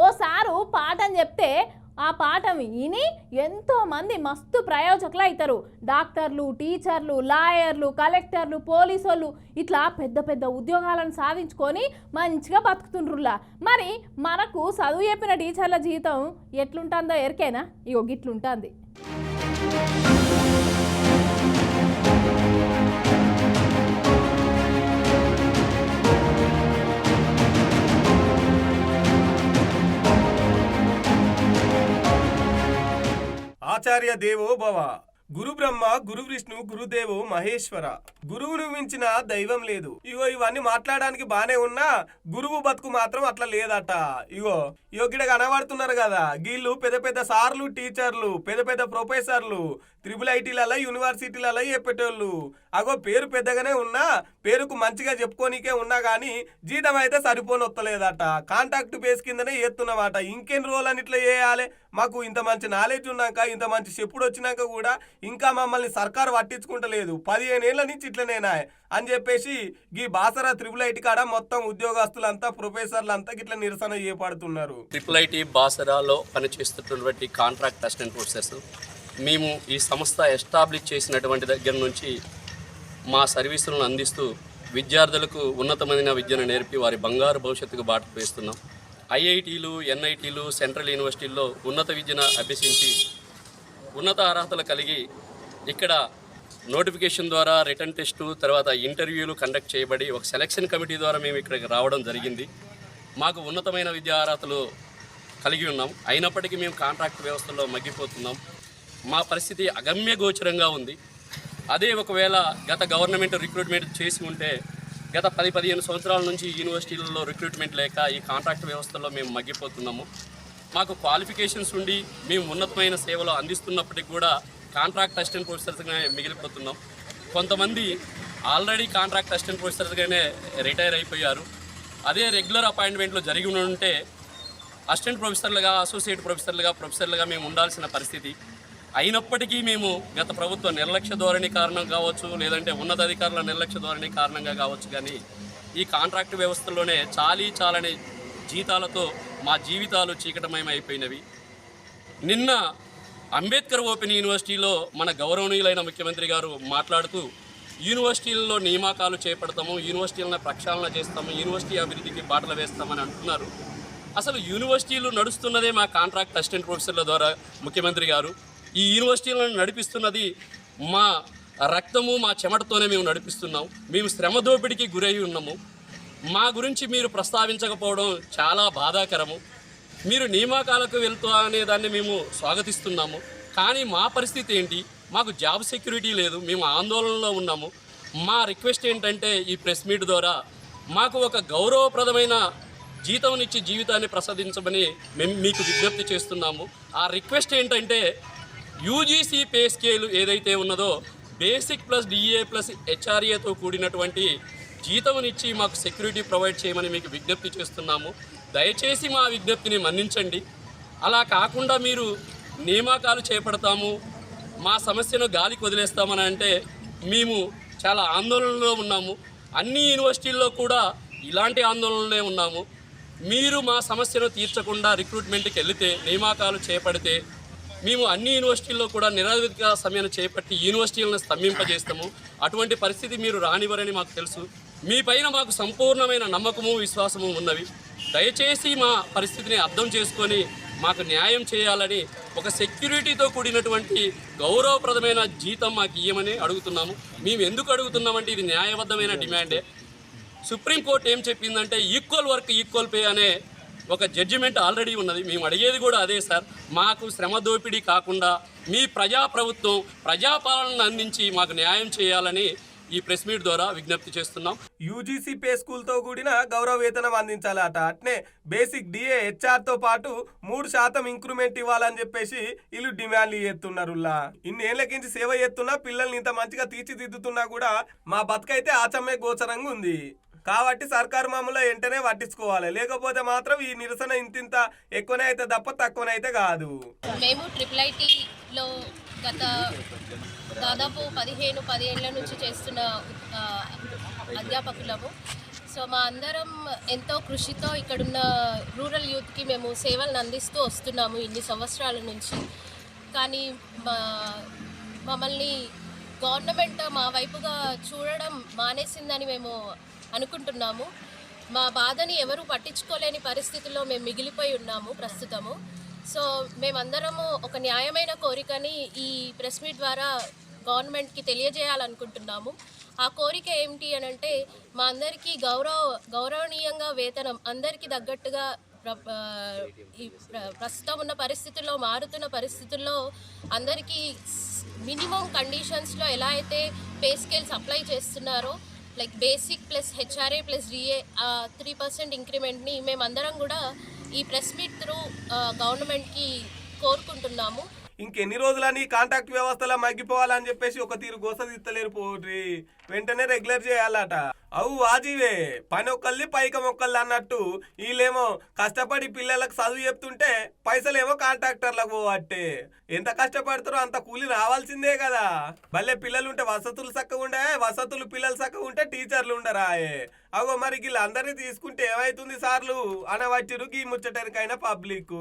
ఓ sir పాఠం చెప్తే ఆ పాఠం విని ఎంతోమంది మస్తు ప్రయోజకులు అవుతారు. డాక్టర్లు, టీచర్లు, లాయర్లు, కలెక్టర్లు, పోలీసు వాళ్ళు ఇట్లా పెద్ద పెద్ద ఉద్యోగాలను సాధించుకొని మంచిగా బతుకుతుండ్రులా. మరి మనకు చదువు చెప్పిన టీచర్ల జీవితం ఎట్లుంటుందో ఎరికేనా? ఇగో గిట్లుంటుంది. ఆచార్య దేవో భవ. గురు బ్రహ్మ, గురు విష్ణు, గురుదేవో మహేశ్వర. గురువును మించిన దైవం లేదు. ఇగో ఇవన్నీ మాట్లాడడానికి బానే ఉన్నా గురువు బతుకు మాత్రం అట్లా లేదట. ఇగో గిడ కనబడుతున్నారు కదా, వీళ్ళు పెద్ద పెద్ద సార్లు, టీచర్లు, పెద్ద పెద్ద ప్రొఫెసర్లు, IITలలో, యూనివర్సిటీలలో చెప్పేటోళ్ళు. అగో పేరు పెద్దగానే ఉన్నా, పేరుకు మంచిగా చెప్పుకోనికే ఉన్నా గానీ జీతం అయితే సరిపోనొత్తలేదట. కాంటాక్ట్ బేస్ కిందనే చేస్తున్నామట. ఇంకెన్ని రోజులు అని ఇట్లా చేయాలి? మాకు ఇంత మంచి నాలెడ్జ్ ఉన్నాక, ఇంత మంచి చెప్పుడు వచ్చినాక కూడా ఇంకా మమ్మల్ని సర్కారు పట్టించుకుంటలేదు. 15 ఏళ్ల నుంచి ఇట్లనేనా అని చెప్పేసి ఈ బాసరా IIT కాడ మొత్తం ఉద్యోగస్తులంతా, ప్రొఫెసర్లంతా ఇట్లా నిరసన చేపడుతున్నారు. IIT బాసరాలో పనిచేస్తున్నటువంటి కాంట్రాక్ట్ అసిస్టెంట్ ప్రొఫెసర్స్ మేము ఈ సంస్థ ఎస్టాబ్లిష్ చేసినటువంటి దగ్గర నుంచి మా సర్వీసులను అందిస్తూ విద్యార్థులకు ఉన్నతమైన విద్యను నేర్పి వారి బంగారు భవిష్యత్తుకు బాట వేస్తున్నాం. IITలు, NITలు, సెంట్రల్ యూనివర్సిటీల్లో ఉన్నత విద్యను అభ్యసించి ఉన్నత అర్హతలు కలిగి ఇక్కడ నోటిఫికేషన్ ద్వారా రిటర్న్ టెస్టు, తర్వాత ఇంటర్వ్యూలు కండక్ట్ చేయబడి ఒక సెలక్షన్ కమిటీ ద్వారా మేము ఇక్కడికి రావడం జరిగింది. మాకు ఉన్నతమైన విద్యా అర్హతలు కలిగి ఉన్నాం. అయినప్పటికీ మేము కాంట్రాక్ట్ వ్యవస్థలో మగ్గిపోతున్నాం. మా పరిస్థితి అగమ్య గోచరంగా ఉంది. అదే ఒకవేళ గత గవర్నమెంట్ రిక్రూట్మెంట్ చేసి ఉంటే గత 10-15 సంవత్సరాల నుంచి యూనివర్సిటీలలో రిక్రూట్మెంట్ లేక ఈ కాంట్రాక్ట్ వ్యవస్థలో మేము మగ్గిపోతున్నాము. మాకు క్వాలిఫికేషన్స్ ఉండి మేము ఉన్నతమైన సేవలు అందిస్తున్నప్పటికీ కూడా కాంట్రాక్ట్ అసిస్టెంట్ ప్రొఫెసర్స్గానే మిగిలిపోతున్నాం. కొంతమంది ఆల్రెడీ కాంట్రాక్ట్ అసిస్టెంట్ ప్రొఫెసర్స్గానే రిటైర్ అయిపోయారు. అదే రెగ్యులర్ అపాయింట్మెంట్లో జరిగి ఉంటే అసిస్టెంట్ ప్రొఫెసర్లుగా, అసోసియేట్ ప్రొఫెసర్లుగా మేము ఉండాల్సిన పరిస్థితి. అయినప్పటికీ మేము గత ప్రభుత్వ నిర్లక్ష్య ధోరణి కారణం కావచ్చు, లేదంటే ఉన్నతాధికారుల నిర్లక్ష్య ధోరణి కారణంగా కావచ్చు, కానీ ఈ కాంట్రాక్ట్ వ్యవస్థలోనే చాలని జీతాలతో మా జీవితాలు చీకటమయమైపోయినవి. నిన్న అంబేద్కర్ ఓపెన్ యూనివర్సిటీలో మన గౌరవనీయులైన ముఖ్యమంత్రి గారు మాట్లాడుతూ యూనివర్సిటీలలో నియామకాలు చేపడతాము, యూనివర్సిటీలను ప్రక్షాళన చేస్తాము, యూనివర్సిటీ అభివృద్ధికి బాటలు వేస్తామని అంటున్నారు. అసలు యూనివర్సిటీలు నడుస్తున్నదే మా కాంట్రాక్ట్ అసిస్టెంట్ ప్రొఫెసర్ల ద్వారా ముఖ్యమంత్రి గారు. ఈ యూనివర్సిటీలను నడిపిస్తున్నది మా రక్తము, మా చెమటతోనే మేము నడిపిస్తున్నాం. మేము శ్రమ దోపిడికి గురై ఉన్నాము. మా గురించి మీరు ప్రస్తావించకపోవడం చాలా బాధాకరము. మీరు నియామకాలకు వెళ్తా అనే దాన్ని మేము స్వాగతిస్తున్నాము. కానీ మా పరిస్థితి ఏంటి? మాకు జాబ్ సెక్యూరిటీ లేదు, మేము ఆందోళనలో ఉన్నాము. మా రిక్వెస్ట్ ఏంటంటే ఈ ప్రెస్ మీట్ ద్వారా మాకు ఒక గౌరవప్రదమైన జీతంనిచ్చి జీవితాన్ని ప్రసాదించమని మేము మీకు విజ్ఞప్తి చేస్తున్నాము. ఆ రిక్వెస్ట్ ఏంటంటే UGC పే స్కేల్ ఏదైతే ఉన్నదో బేసిక్ ప్లస్ DA ప్లస్ HRAతో కూడినటువంటి జీతంనిచ్చి మాకు సెక్యూరిటీ ప్రొవైడ్ చేయమని మీకు విజ్ఞప్తి చేస్తున్నాము. దయచేసి మా విజ్ఞప్తిని మన్నించండి. అలా కాకుండా మీరు నియామకాలు చేపడతాము, మా సమస్యను గాలికి వదిలేస్తామని అంటే మేము చాలా ఆందోళనలో ఉన్నాము. అన్ని యూనివర్సిటీల్లో కూడా ఇలాంటి ఆందోళనలే ఉన్నాము. మీరు మా సమస్యను తీర్చకుండా రిక్రూట్మెంట్కి వెళితే, నియామకాలు చేపడితే మేము అన్ని యూనివర్సిటీల్లో కూడా నిరవధిక సమ్మెను చేపట్టి యూనివర్సిటీలను స్తంభింపజేస్తాము. అటువంటి పరిస్థితి మీరు రానివ్వరని మాకు తెలుసు. మీ పైన మాకు సంపూర్ణమైన నమ్మకము, విశ్వాసము ఉన్నవి. దయచేసి మా పరిస్థితిని అర్థం చేసుకొని మాకు న్యాయం చేయాలని, ఒక సెక్యూరిటీతో కూడినటువంటి గౌరవప్రదమైన జీతం మాకు ఇవ్వమని అడుగుతున్నాము. మేము ఎందుకు అడుగుతున్నామంటే ఇది న్యాయబద్ధమైన డిమాండే. సుప్రీంకోర్టు ఏం చెప్పిందంటే ఈక్వల్ వర్క్ ఈక్వల్ పే అనే ఒక జడ్జిమెంట్ ఆల్రెడీ ఉన్నది. మేము అడిగేది కూడా అదే సార్. మాకు శ్రమ దోపిడీ కాకుండా మీ ప్రజాప్రభుత్వం ప్రజాపాలనను అందించి మాకు న్యాయం చేయాలని ఈ ప్రెస్ మీట్ ద్వారా విజ్ఞప్తి చేస్తున్నాం. UGC పే స్కూల్తో కూడిన గౌరవ వేతనం అందించాలట. అట్నే బేసిక్ DA HR తో పాటు 3% ఇంక్రిమెంట్ ఇవ్వాలని చెప్పేసి వీళ్ళు డిమాండ్లు చేస్తున్నారు. ఇన్నేళ్లకించి సేవ చేస్తున్నా, పిల్లల్ని ఇంత మంచిగా తీర్చిదిద్దుతున్నా కూడా మా బతుకైతే ఆచమ్మే గోచరంగా ఉంది. కాబట్టి సర్కారు మామూలు వెంటనే పట్టించుకోవాలి, లేకపోతే మాత్రం ఈ నిరసన ఇంతింత ఎక్కువనే అయితే తప్ప తక్కువనైతే కాదు. మేము IITలో గత దాదాపు 15 ఏళ్ల నుంచి చేస్తున్న అధ్యాపకులము. సో మా అందరం ఎంతో కృషితో ఇక్కడున్న రూరల్ యూత్కి మేము సేవలను అందిస్తూ వస్తున్నాము ఇన్ని సంవత్సరాల నుంచి. కానీ మమ్మల్ని గవర్నమెంట్ మా వైపుగా చూడడం మానేసిందని మేము అనుకుంటున్నాము. మా బాధని ఎవరు పట్టించుకోలేని పరిస్థితుల్లో మేము మిగిలిపోయి ఉన్నాము ప్రస్తుతము. సో మేమందరము ఒక న్యాయమైన కోరికని ఈ ప్రెస్ మీట్ ద్వారా గవర్నమెంట్కి తెలియజేయాలనుకుంటున్నాము. ఆ కోరిక ఏమిటి అని అంటే, మా అందరికీ గౌరవనీయంగా వేతనం అందరికీ తగ్గట్టుగా ప్రస్తుతం ఉన్న పరిస్థితుల్లో, మారుతున్న పరిస్థితుల్లో అందరికీ మినిమం కండిషన్స్లో ఎలా అయితే పే స్కేల్స్ అప్లై చేస్తున్నారో, like basic plus HRA plus DA 3% ఇంక్రిమెంట్ని మేమందరం కూడా ఈ ప్రెస్ మీట్ త్రూ గవర్నమెంట్కి కోరుకుంటున్నాము. ఇంకెన్ని రోజులని కాంటాక్ట్ వ్యవస్థలో మగ్గిపోవాలని చెప్పేసి ఒక తీరు గోస తీస్తలేరు పోట్రి, వెంటనే రెగ్యులర్ చేయాలట. అవు వాజీవే, పని ఒక్కళ్ళది పైకం ఒక్కళ్ళది అన్నట్టు వీళ్ళేమో కష్టపడి పిల్లలకు చదువు చెప్తుంటే పైసలేమో కాంట్రాక్టర్లకు పోవట్టే. ఎంత కష్టపడతారో అంత కూలి రావాల్సిందే కదా. భలే పిల్లలు ఉంటే వసతులు చక్కగా ఉండే, వసతులు పిల్లలు చక్కగా ఉంటే టీచర్లు ఉండరాయే. అగో మరి వీళ్ళందరినీ తీసుకుంటే ఏమైతుంది సార్లు అనవచ్చిరు ఈ ముచ్చటరికైనా పబ్లిక్.